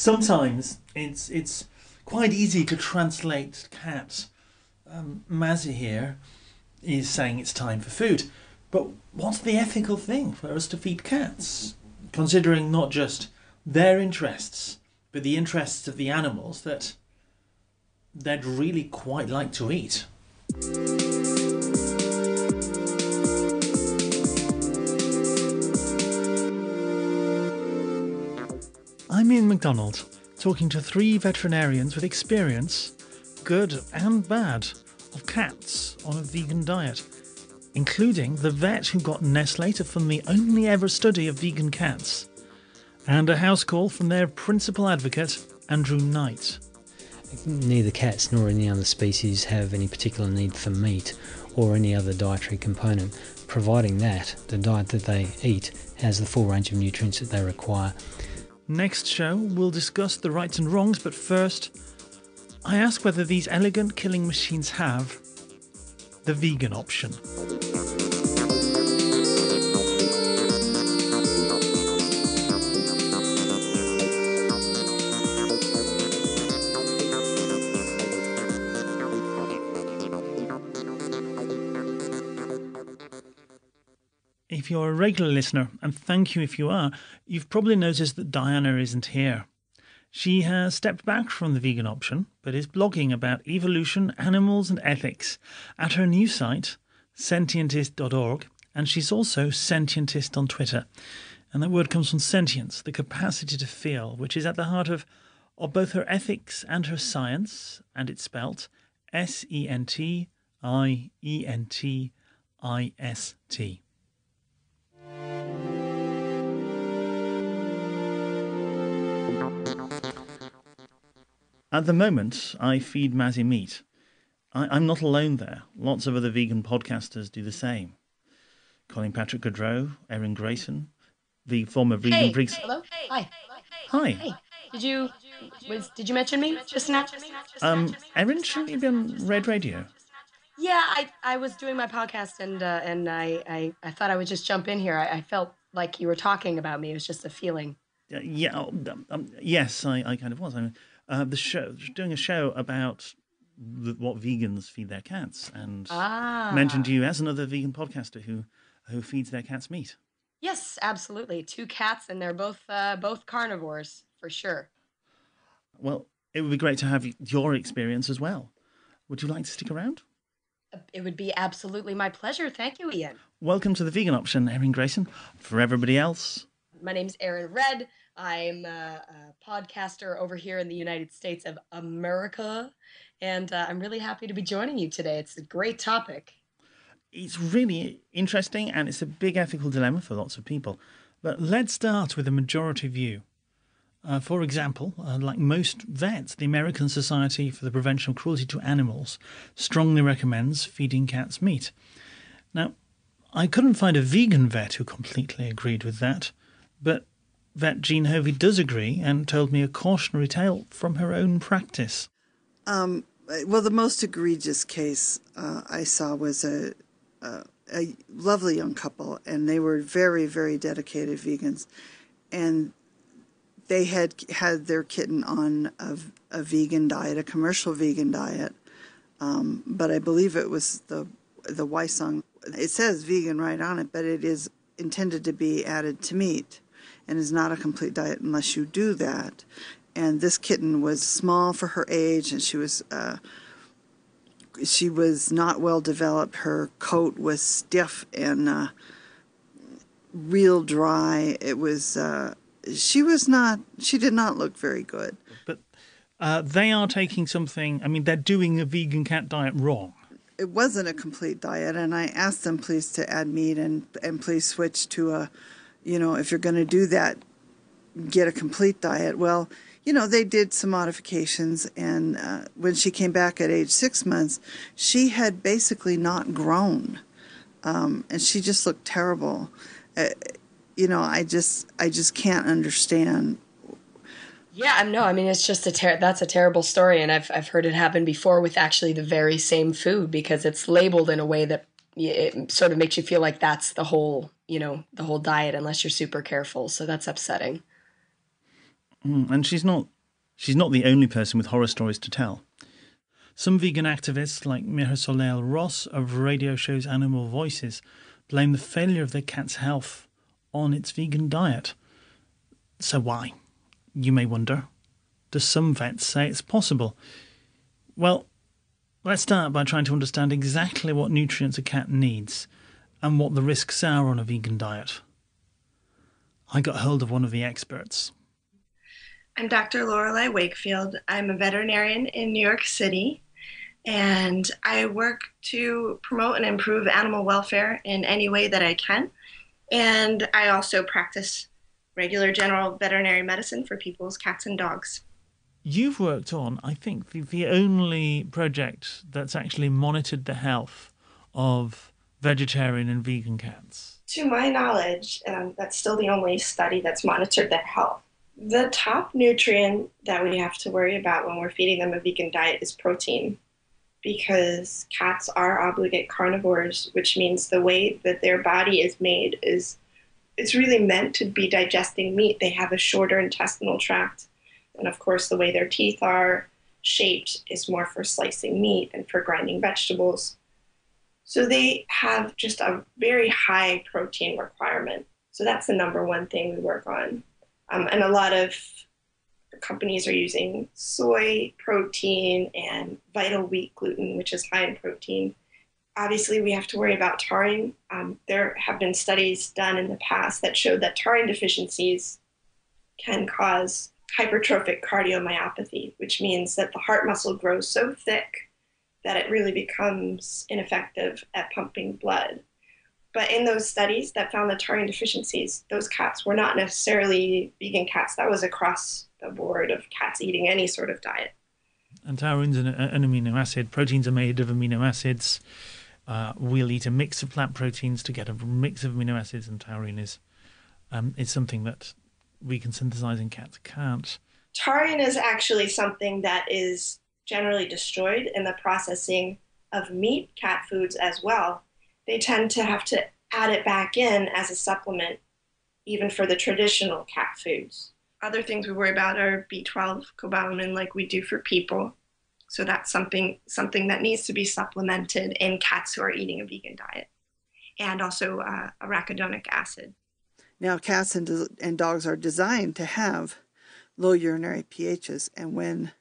sometimes it's quite easy to translate cats. Mazzy here is saying it's time for food. But what's the ethical thing for us to feed cats? Considering not just their interests, but the interests of the animals that they'd really quite like to eat. I'm Ian MacDonald, talking to three veterinarians with experience, good and bad, of cats on a vegan diet, including the vet who got Nestle to fund the only ever study of vegan cats, and a house call from their principal advocate, Andrew Knight. Neither cats nor any other species have any particular need for meat or any other dietary component, providing that the diet that they eat has the full range of nutrients that they require. Next show, we'll discuss the rights and wrongs, but first, I ask whether these elegant killing machines have the vegan option. If you're a regular listener, and thank you if you are, you've probably noticed that Diana isn't here. She has stepped back from the vegan option, but is blogging about evolution, animals and ethics at her new site, sentientist.org, and she's also Sentientist on Twitter. And that word comes from sentience, the capacity to feel, which is at the heart of both her ethics and her science, and it's spelt Sentientist. At the moment, I feed Mazzy meat. I'm not alone there. Lots of other vegan podcasters do the same. Colin Patrick Gaudreau, Erin Grayson, the former vegan freaks. Hello. Hi. Hi. Hey. Did you mention me just now? Erin, shouldn't you be on Red Radio? Yeah, I was doing my podcast and I thought I would just jump in here. I felt like you were talking about me. It was just a feeling. Yes, I kind of was. Doing a show about what vegans feed their cats, and mentioned you as another vegan podcaster who feeds their cats meat. Yes, absolutely. 2 cats, and they're both carnivores for sure. Well, it would be great to have your experience as well. Would you like to stick around? It would be absolutely my pleasure. Thank you, Ian. Welcome to the Vegan Option, Erin Grayson. For everybody else, my name's Erin Red. I'm a podcaster over here in the United States of America, and I'm really happy to be joining you today. It's a great topic. It's really interesting, and it's a big ethical dilemma for lots of people. But let's start with the majority view. For example, like most vets, the American Society for the Prevention of Cruelty to Animals strongly recommends feeding cats meat. Now, I couldn't find a vegan vet who completely agreed with that, but vet Jean Hofve does agree and told me a cautionary tale from her own practice. Well, the most egregious case I saw was a lovely young couple, and they were very, very dedicated vegans, and they had their kitten on a vegan diet, a commercial vegan diet, but I believe it was the Weissong. It says vegan right on it, but it is intended to be added to meat, and is not a complete diet unless you do that. And this kitten was small for her age, and she was not well developed. Her coat was stiff and real dry. It was she did not look very good. But they are taking something. I mean, they're doing a vegan cat diet wrong. It wasn't a complete diet, and I asked them please to add meat and please switch to if you're going to do that, get a complete diet. Well, they did some modifications, and when she came back at age 6 months, she had basically not grown, and she just looked terrible. I just can't understand. Yeah, no, I mean, it's just that's a terrible story, and I've heard it happen before with actually the very same food, because it's labeled in a way that it sort of makes you feel like that's the whole diet, unless you're super careful. So that's upsetting. And she's not the only person with horror stories to tell. Some vegan activists like Miha Soleil Ross of radio shows Animal Voices blame the failure of their cat's health on its vegan diet. So why? You may wonder. Do some vets say it's possible? Well, let's start by trying to understand exactly what nutrients a cat needs and what the risks are on a vegan diet. I got hold of one of the experts. I'm Dr. Lorelei Wakefield. I'm a veterinarian in New York City, and I work to promote and improve animal welfare in any way that I can. And I also practice regular general veterinary medicine for people's cats and dogs. You've worked on, I think, the only project that's actually monitored the health of vegetarian and vegan cats. To my knowledge, that's still the only study that's monitored their health. The top nutrient that we have to worry about when we're feeding them a vegan diet is protein, because cats are obligate carnivores, which means the way that their body is made is it's really meant to be digesting meat. They have a shorter intestinal tract. And of course, the way their teeth are shaped is more for slicing meat and for grinding vegetables. So they have just a very high protein requirement. So that's the number one thing we work on. And a lot of companies are using soy protein and vital wheat gluten, which is high in protein. Obviously, we have to worry about taurine. There have been studies done in the past that showed that taurine deficiencies can cause hypertrophic cardiomyopathy, which means that the heart muscle grows so thick that it really becomes ineffective at pumping blood. But in those studies that found the taurine deficiencies, those cats were not necessarily vegan cats. That was across the board of cats eating any sort of diet. And taurine's an amino acid. Proteins are made of amino acids. We'll eat a mix of plant proteins to get a mix of amino acids, and taurine is something that we can synthesize and cats can't. Taurine is actually something that is generally destroyed in the processing of meat cat foods as well. They tend to have to add it back in as a supplement, even for the traditional cat foods. Other things we worry about are B12, cobalamin, like we do for people. So that's something that needs to be supplemented in cats who are eating a vegan diet. And also arachidonic acid. Now, cats and dogs are designed to have low urinary pHs, and when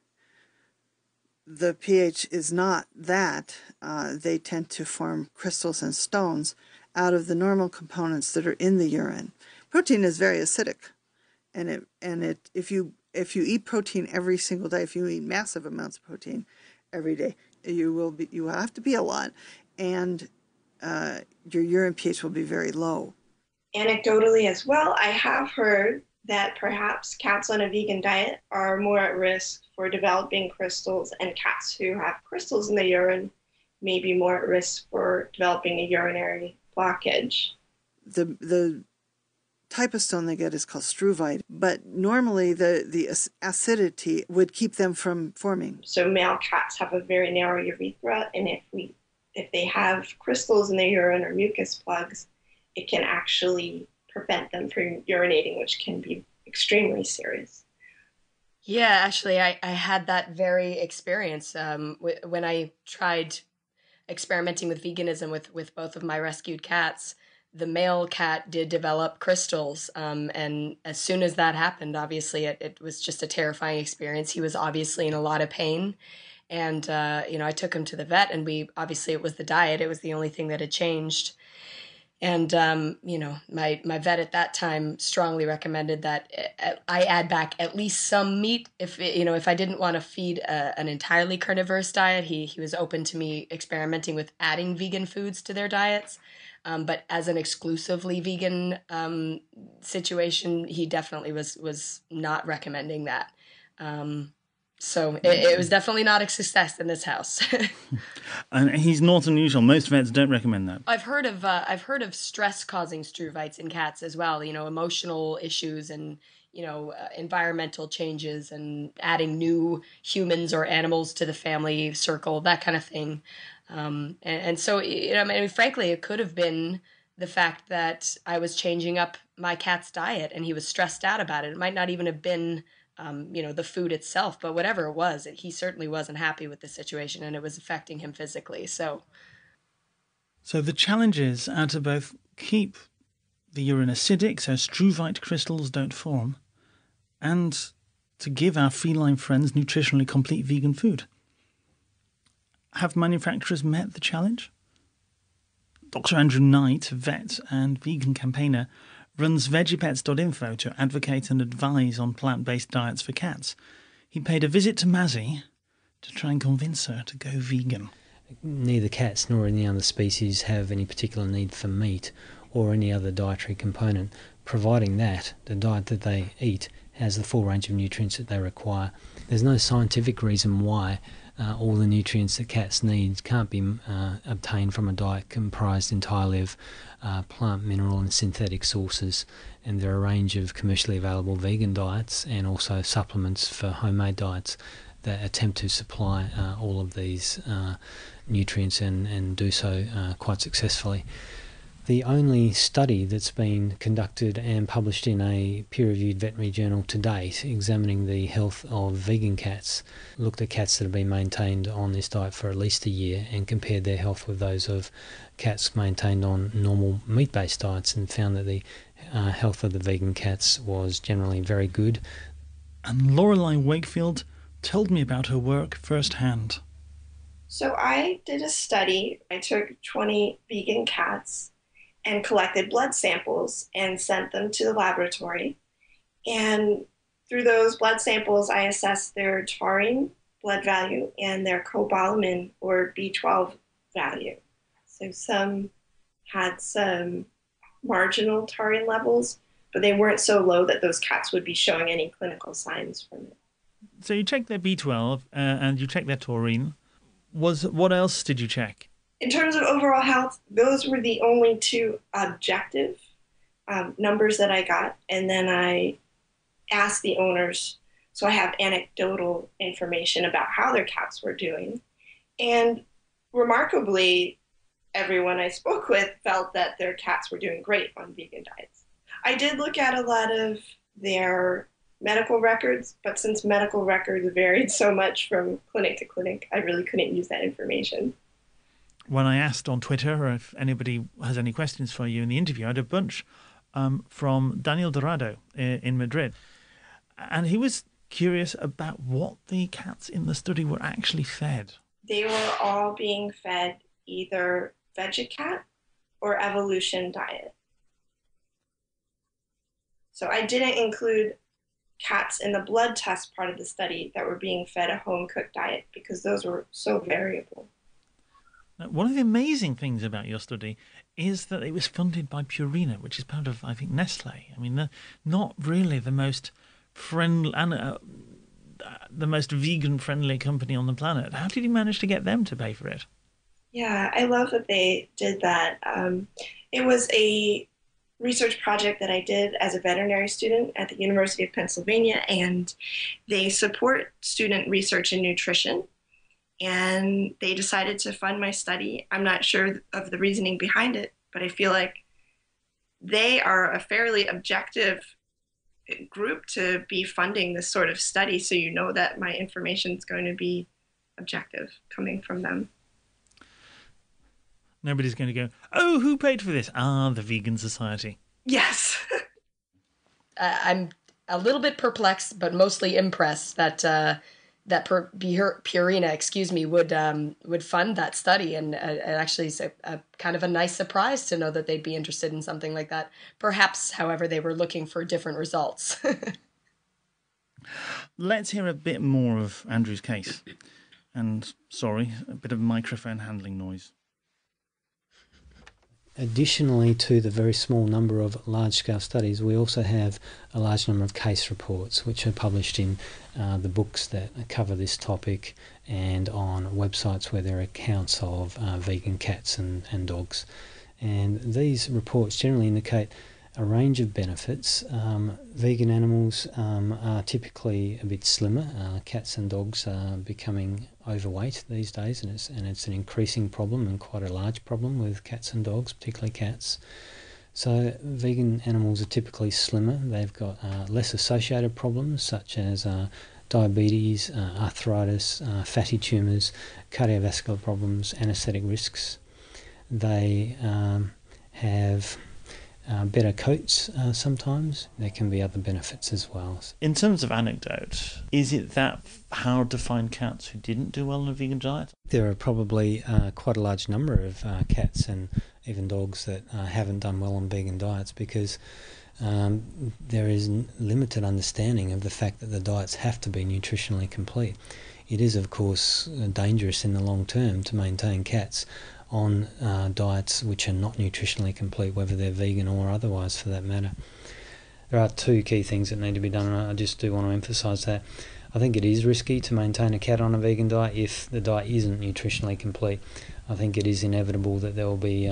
the pH is not that, they tend to form crystals and stones out of the normal components that are in the urine. Protein is very acidic, and if you eat protein every single day, if you eat massive amounts of protein every day, you will have to be a lot, and your urine pH will be very low. Anecdotally as well, I have heard that perhaps cats on a vegan diet are more at risk for developing crystals, and cats who have crystals in the urine may be more at risk for developing a urinary blockage. The type of stone they get is called struvite, but normally the acidity would keep them from forming. So male cats have a very narrow urethra, and if they have crystals in their urine or mucus plugs, it can actually prevent them from urinating, which can be extremely serious. Yeah, actually, I had that very experience when I tried experimenting with veganism with both of my rescued cats. The male cat did develop crystals, and as soon as that happened, obviously, it was just a terrifying experience. He was obviously in a lot of pain, and I took him to the vet, and it was the diet. It was the only thing that had changed. And, my vet at that time strongly recommended that I add back at least some meat. If I didn't want to feed an entirely carnivorous diet, he was open to me experimenting with adding vegan foods to their diets. But as an exclusively vegan situation, he definitely was not recommending that. So it was definitely not a success in this house. And he's not unusual. Most vets don't recommend that. I've heard of stress causing struvites in cats as well. Emotional issues and environmental changes and adding new humans or animals to the family circle, that kind of thing. And so frankly, it could have been the fact that I was changing up my cat's diet and he was stressed out about it. It might not even have been the food itself, but whatever it was, he certainly wasn't happy with the situation, and it was affecting him physically. So the challenges are to both keep the urine acidic so struvite crystals don't form, and to give our feline friends nutritionally complete vegan food. Have manufacturers met the challenge? Dr. Andrew Knight, vet and vegan campaigner, runs veggiepets.info to advocate and advise on plant-based diets for cats. He paid a visit to Mazzy to try and convince her to go vegan. Neither cats nor any other species have any particular need for meat or any other dietary component, providing that the diet that they eat has the full range of nutrients that they require. There's no scientific reason why all the nutrients that cats need can't be obtained from a diet comprised entirely of plant, mineral and synthetic sources, and there are a range of commercially available vegan diets and also supplements for homemade diets that attempt to supply all of these nutrients and do so quite successfully. The only study that's been conducted and published in a peer-reviewed veterinary journal to date examining the health of vegan cats looked at cats that have been maintained on this diet for at least a year and compared their health with those of cats maintained on normal meat-based diets, and found that the health of the vegan cats was generally very good. And Lorelei Wakefield told me about her work firsthand. So I did a study. I took 20 vegan cats and collected blood samples and sent them to the laboratory. And through those blood samples, I assessed their taurine blood value and their cobalamin or B12 value. So some had some marginal taurine levels, but they weren't so low that those cats would be showing any clinical signs from it. So you checked their B12 and you checked their taurine. What else did you check? In terms of overall health, those were the only two objective numbers that I got. And then I asked the owners, so I have anecdotal information about how their cats were doing. And remarkably, everyone I spoke with felt that their cats were doing great on vegan diets. I did look at a lot of their medical records, but since medical records varied so much from clinic to clinic, I really couldn't use that information. When I asked on Twitter if anybody has any questions for you in the interview, I had a bunch from Daniel Dorado in Madrid. And he was curious about what the cats in the study were actually fed. They were all being fed either VeggieCat or Evolution diet. So I didn't include cats in the blood test part of the study that were being fed a home-cooked diet because those were so variable. Now, one of the amazing things about your study is that it was funded by Purina, which is part of, I think, Nestle. I mean, they're not really the most friendly and the most vegan-friendly company on the planet. How did you manage to get them to pay for it? Yeah, I love that they did that. It was a research project that I did as a veterinary student at the University of Pennsylvania, and they support student research in nutrition. And they decided to fund my study. I'm not sure of the reasoning behind it, but I feel like they are a fairly objective group to be funding this sort of study, so you know that my information is going to be objective coming from them. Nobody's going to go, oh, who paid for this? Ah, the Vegan Society. Yes. I'm a little bit perplexed, but mostly impressed that Purina, would fund that study, and actually it's a kind of a nice surprise to know that they'd be interested in something like that. Perhaps, however, they were looking for different results. Let's hear a bit more of Andrew's case. And sorry, a bit of microphone handling noise. Additionally to the very small number of large-scale studies, we also have a large number of case reports which are published in the books that cover this topic and on websites where there are accounts of vegan cats and dogs. And these reports generally indicate a range of benefits. Vegan animals are typically a bit slimmer. Cats and dogs are becoming overweight these days, and it's an increasing problem and quite a large problem with cats and dogs, particularly cats. So vegan animals are typically slimmer. They've got less associated problems such as diabetes, arthritis, fatty tumours, cardiovascular problems, anaesthetic risks. They have better coats sometimes. There can be other benefits as well. In terms of anecdote, is it that hard to find cats who didn't do well on a vegan diet? There are probably quite a large number of cats and even dogs that haven't done well on vegan diets because there is limited understanding of the fact that the diets have to be nutritionally complete. It is, of course, dangerous in the long term to maintain cats on diets which are not nutritionally complete, whether they're vegan or otherwise for that matter. There are two key things that need to be done, and I just do want to emphasise that. I think it is risky to maintain a cat on a vegan diet if the diet isn't nutritionally complete. I think it is inevitable that there will be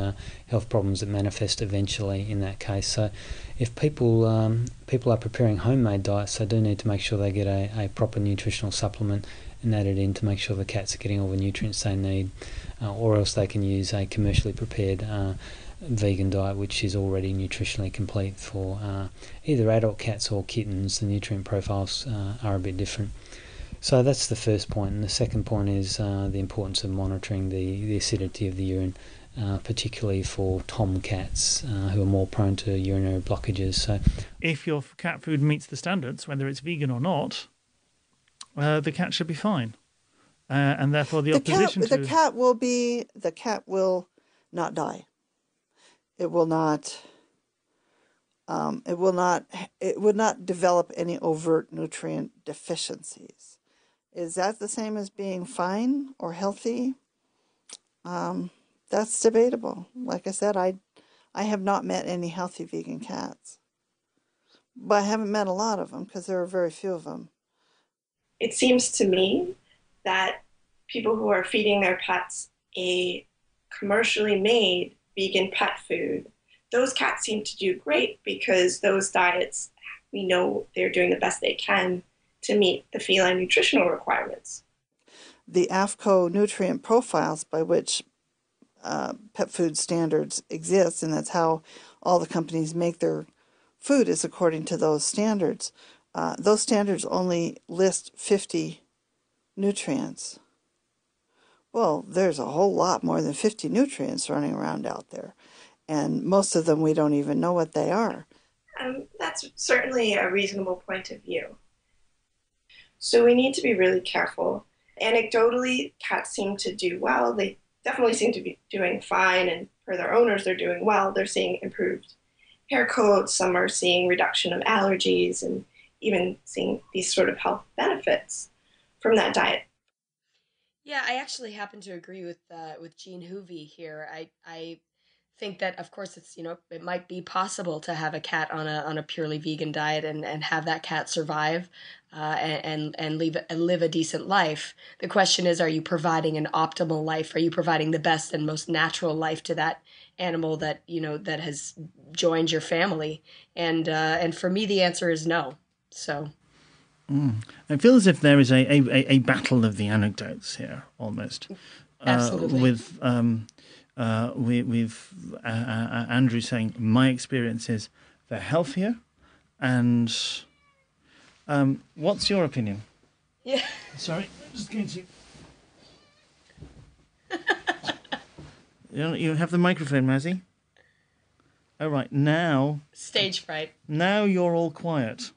health problems that manifest eventually in that case. So if people are preparing homemade diets, they do need to make sure they get a proper nutritional supplement and add it in to make sure the cats are getting all the nutrients they need, or else they can use a commercially prepared vegan diet which is already nutritionally complete for either adult cats or kittens. The nutrient profiles are a bit different. So that's the first point, and the second point is the importance of monitoring the acidity of the urine, particularly for tomcats who are more prone to urinary blockages. So if your cat food meets the standards, whether it's vegan or not, the cat should be fine, and therefore the cat will not die. It will not. It would not develop any overt nutrient deficiencies. Is that the same as being fine or healthy? That's debatable. Like I said, I have not met any healthy vegan cats, but I haven't met a lot of them because there are very few of them. It seems to me that people who are feeding their pets a commercially made vegan pet food, those cats seem to do great because those diets, we know they're doing the best they can to meet the feline nutritional requirements. The AFCO nutrient profiles by which pet food standards exist, and that's how all the companies make their food, is according to those standards. Those standards only list 50 nutrients. Well, there's a whole lot more than 50 nutrients running around out there, and most of them we don't even know what they are. That's certainly a reasonable point of view. So we need to be really careful. Anecdotally, cats seem to do well. They definitely seem to be doing fine, and for their owners, they're doing well. They're seeing improved hair coats. Some are seeing reduction of allergies and even seeing these sort of health benefits from that diet. Yeah, I actually happen to agree with Jean Hofve here. I think that, of course, it's, it might be possible to have a cat on a purely vegan diet and have that cat survive and live a decent life. The question is, are you providing an optimal life? Are you providing the best and most natural life to that animal that that has joined your family? And for me, the answer is no. So. I feel as if there is a battle of the anecdotes here, almost. Absolutely. With Andrew saying, my experience is they're healthier, and what's your opinion? Yeah. Sorry, I'm just going to... You have the microphone, Mazzy? All right, now... Stage fright. Now you're all quiet.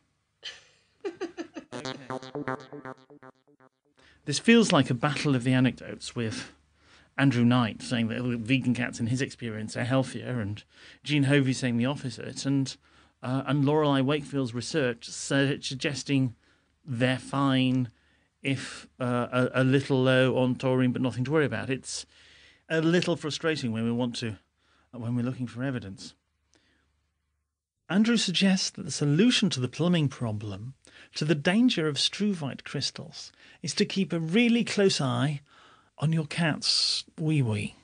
This feels like a battle of the anecdotes with Andrew Knight saying that vegan cats, in his experience, are healthier, and Jean Hofve saying the opposite, and Lorelei Wakefield's research suggesting they're fine if a little low on taurine, but nothing to worry about. It's a little frustrating when we're looking for evidence. Andrew suggests that the solution to the plumbing problem, to the danger of struvite crystals, is to keep a really close eye on your cat's wee-wee.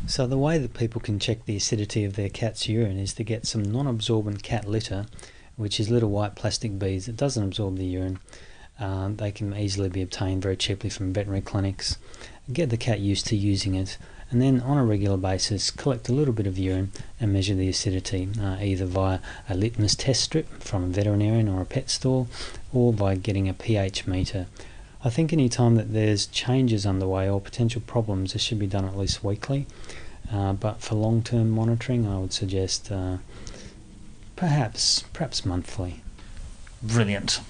So the way that people can check the acidity of their cat's urine is to get some non-absorbent cat litter, which is little white plastic beads that doesn't absorb the urine. They can easily be obtained very cheaply from veterinary clinics. Get the cat used to using it, and then on a regular basis collect a little bit of urine and measure the acidity, either via a litmus test strip from a veterinarian or a pet store, or by getting a pH meter. I think any time that there's changes underway or potential problems, this should be done at least weekly. But for long-term monitoring, I would suggest perhaps monthly. Brilliant.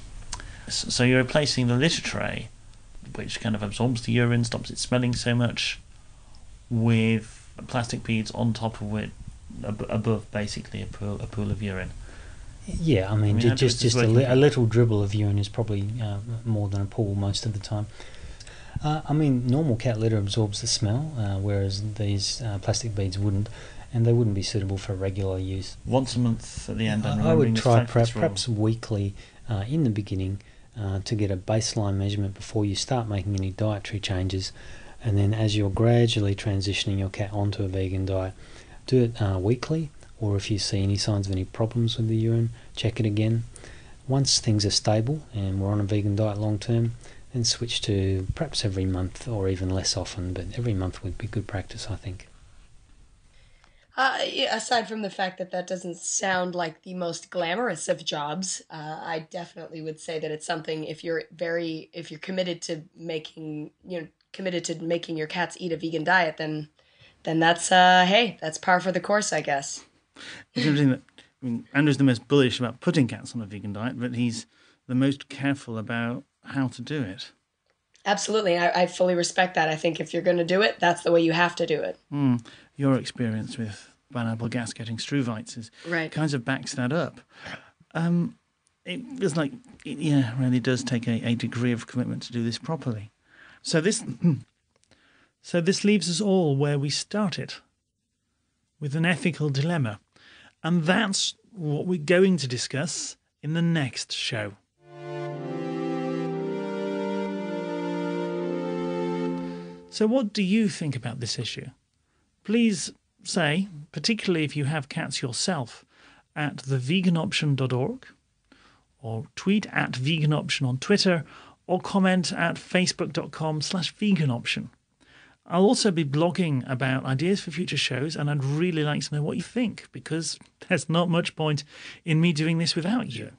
So you're replacing the litter tray, which kind of absorbs the urine, stops it smelling so much, with plastic beads on top of it, above basically a pool of urine. Yeah, I mean just a little dribble of urine is probably more than a pool most of the time. Normal cat litter absorbs the smell, whereas these plastic beads wouldn't, and they wouldn't be suitable for regular use. Once a month at the end. I would try perhaps weekly in the beginning to get a baseline measurement before you start making any dietary changes, and then as you're gradually transitioning your cat onto a vegan diet, do it weekly, or if you see any signs of any problems with the urine, check it again. Once things are stable and we're on a vegan diet long term, then switch to perhaps every month or even less often, but every month would be good practice, I think. Aside from the fact that doesn't sound like the most glamorous of jobs, I definitely would say that it's something, if you're committed to making your cats eat a vegan diet, then that's that's par for the course, I guess. It's interesting that Andrew's the most bullish about putting cats on a vegan diet, but he's the most careful about how to do it. Absolutely. I fully respect that. I think if you're going to do it, that's the way you have to do it. Your experience with binaural gas getting struvites kind of backs that up. It feels like it really does take a degree of commitment to do this properly. So this leaves us all where we started, with an ethical dilemma. And that's what we're going to discuss in the next show. So what do you think about this issue? Please say, particularly if you have cats yourself, at theveganoption.org, or tweet at veganoption on Twitter, or comment at facebook.com/veganoption. I'll also be blogging about ideas for future shows, and I'd really like to know what you think, because there's not much point in me doing this without you.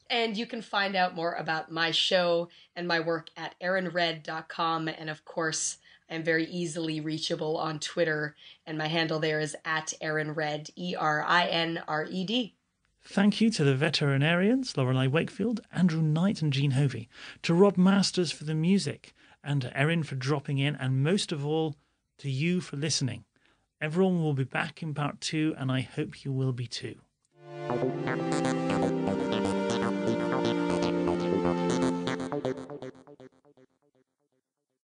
And you can find out more about my show and my work at erinred.com, and of course, I'm very easily reachable on Twitter, and my handle there is at @erinred, ERINRED. Thank you to the veterinarians, Lorelei Wakefield, Andrew Knight and Jean Hofve, to Rob Masters for the music, and to Erin for dropping in, and most of all, to you for listening. Everyone will be back in part 2, and I hope you will be too.